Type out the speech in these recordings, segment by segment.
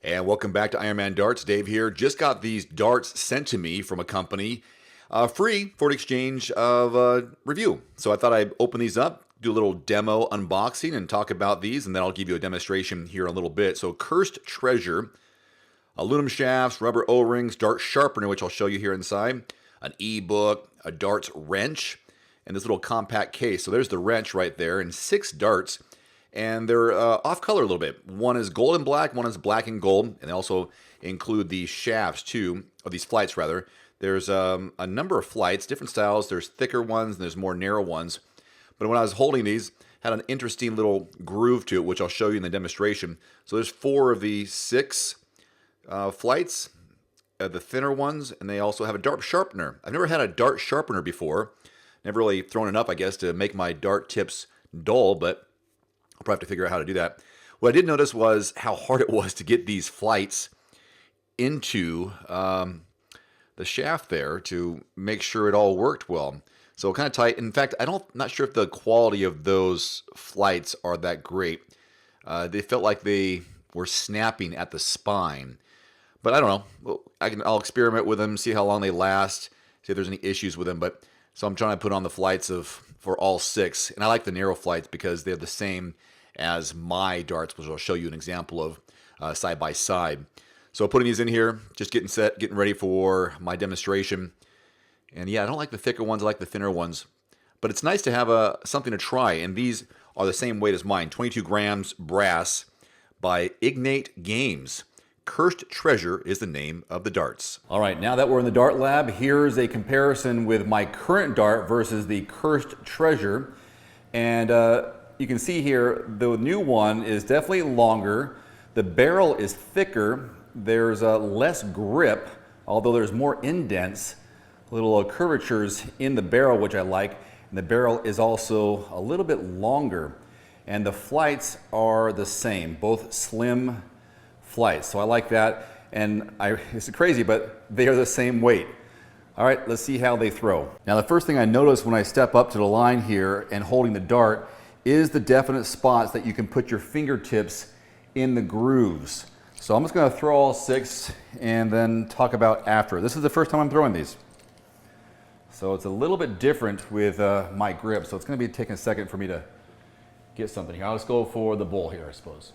And welcome back to Ironman Darts. Dave here. Just got these darts sent to me from a company, free for an exchange of review. So I thought I'd open these up, do a little demo unboxing, and talk about these, and then I'll give you a demonstration here in a little bit. So Cursed Treasure, aluminum shafts, rubber O-rings, dart sharpener, which I'll show you here inside, an e-book, a darts wrench, and this little compact case. So there's the wrench right there, and 6 darts. And they're off color a little bit. One is gold and black, one is black and gold, and they also include these shafts too, or these flights rather. There's a number of flights, different styles. There's thicker ones and there's more narrow ones. But when I was holding these, had an interesting little groove to it, which I'll show you in the demonstration. So there's 4 of the 6 flights, the thinner ones, and they also have a dart sharpener. I've never had a dart sharpener before. Never really thrown it up, I guess, to make my dart tips dull, but I'll probably have to figure out how to do that. What I did notice was how hard it was to get these flights into the shaft there to make sure it all worked well. So kind of tight. In fact, not sure if the quality of those flights are that great. They felt like they were snapping at the spine. But I don't know. I'll experiment with them, see how long they last, see if there's any issues with them. But so I'm trying to put on the flights for all 6. And I like the narrow flights because they're the same as my darts, which I'll show you an example of side by side. So putting these in here, just getting set, getting ready for my demonstration. And yeah, I don't like the thicker ones, I like the thinner ones. But it's nice to have something to try, and these are the same weight as mine, 22 grams brass by Ignite Games. Cursed Treasure is the name of the darts. All right, now that we're in the dart lab, here's a comparison with my current dart versus the Cursed Treasure. And you can see here, the new one is definitely longer. The barrel is thicker. There's less grip, although there's more indents, little curvatures in the barrel, which I like. And the barrel is also a little bit longer. And the flights are the same, both slim flights. So I like that. And it's crazy, but they are the same weight. All right, let's see how they throw. Now, the first thing I notice when I step up to the line here and holding the dart is the definite spots that you can put your fingertips in the grooves. So I'm just going to throw all 6 and then talk about after. This is the first time I'm throwing these. So it's a little bit different with my grip. So it's going to be taking a second for me to get something here. I'll just go for the bull here, I suppose.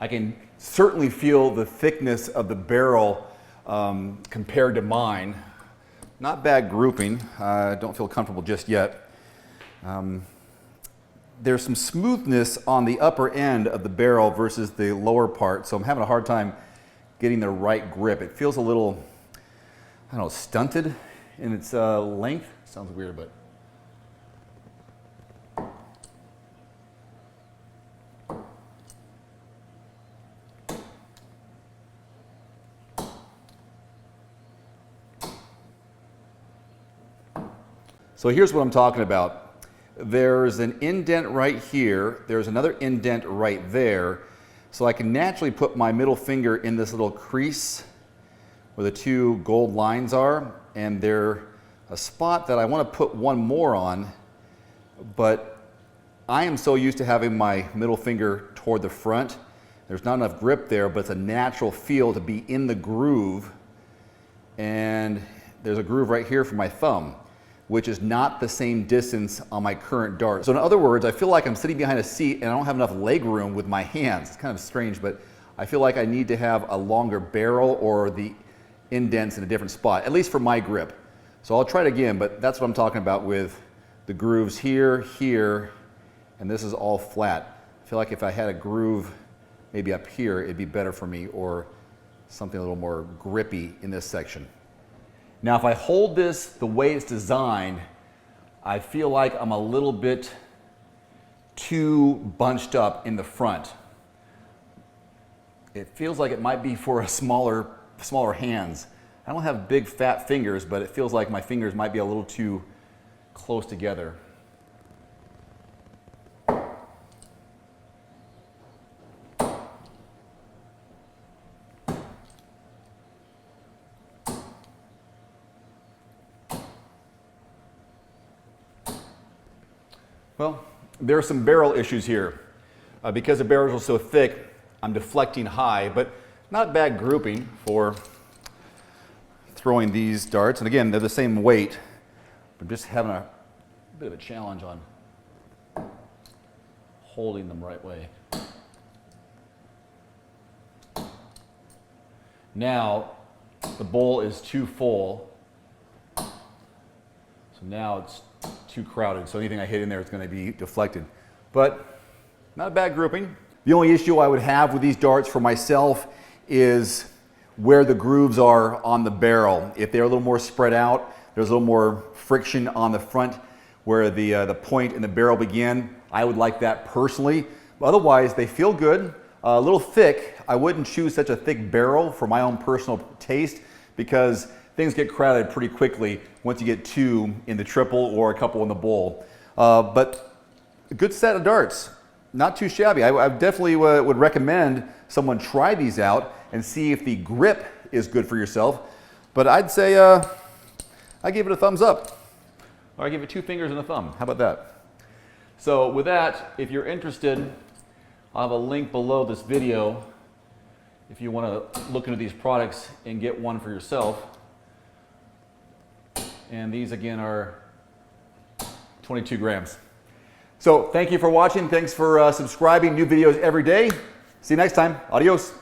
I can certainly feel the thickness of the barrel compared to mine. Not bad grouping. I don't feel comfortable just yet. There's some smoothness on the upper end of the barrel versus the lower part, so I'm having a hard time getting the right grip. It feels a little, I don't know, stunted in its length. Sounds weird, but. So here's what I'm talking about. There's an indent right here. There's another indent right there. So I can naturally put my middle finger in this little crease where the 2 gold lines are. And they're a spot that I want to put one more on. But I am so used to having my middle finger toward the front. There's not enough grip there, but it's a natural feel to be in the groove. And there's a groove right here for my thumb, which is not the same distance on my current dart. So in other words, I feel like I'm sitting behind a seat and I don't have enough leg room with my hands. It's kind of strange, but I feel like I need to have a longer barrel or the indents in a different spot, at least for my grip. So I'll try it again, but that's what I'm talking about with the grooves here, here, and this is all flat. I feel like if I had a groove maybe up here, it'd be better for me, or something a little more grippy in this section. Now, if I hold this the way it's designed, I feel like I'm a little bit too bunched up in the front. It feels like it might be for a smaller hands. I don't have big fat fingers, but it feels like my fingers might be a little too close together. Well, there are some barrel issues here. Because the barrels are so thick, I'm deflecting high, but not bad grouping for throwing these darts. And again, they're the same weight. I'm just having a bit of a challenge on holding them right way. Now, the bowl is too full. So now it's too crowded. So anything I hit in there is going to be deflected. But not a bad grouping. The only issue I would have with these darts for myself is where the grooves are on the barrel. If they're a little more spread out, there's a little more friction on the front where the point and the barrel begin. I would like that personally. Otherwise, they feel good. A little thick. I wouldn't choose such a thick barrel for my own personal taste because things get crowded pretty quickly once you get two in the triple or a couple in the bowl. But a good set of darts. Not too shabby. I definitely would recommend someone try these out and see if the grip is good for yourself. But I'd say I give it a thumbs up. Or I give it 2 fingers and a thumb. How about that? So with that, if you're interested, I'll have a link below this video if you want to look into these products and get one for yourself. And these again are 22 grams. So thank you for watching. Thanks for subscribing. New videos every day. See you next time. Adios.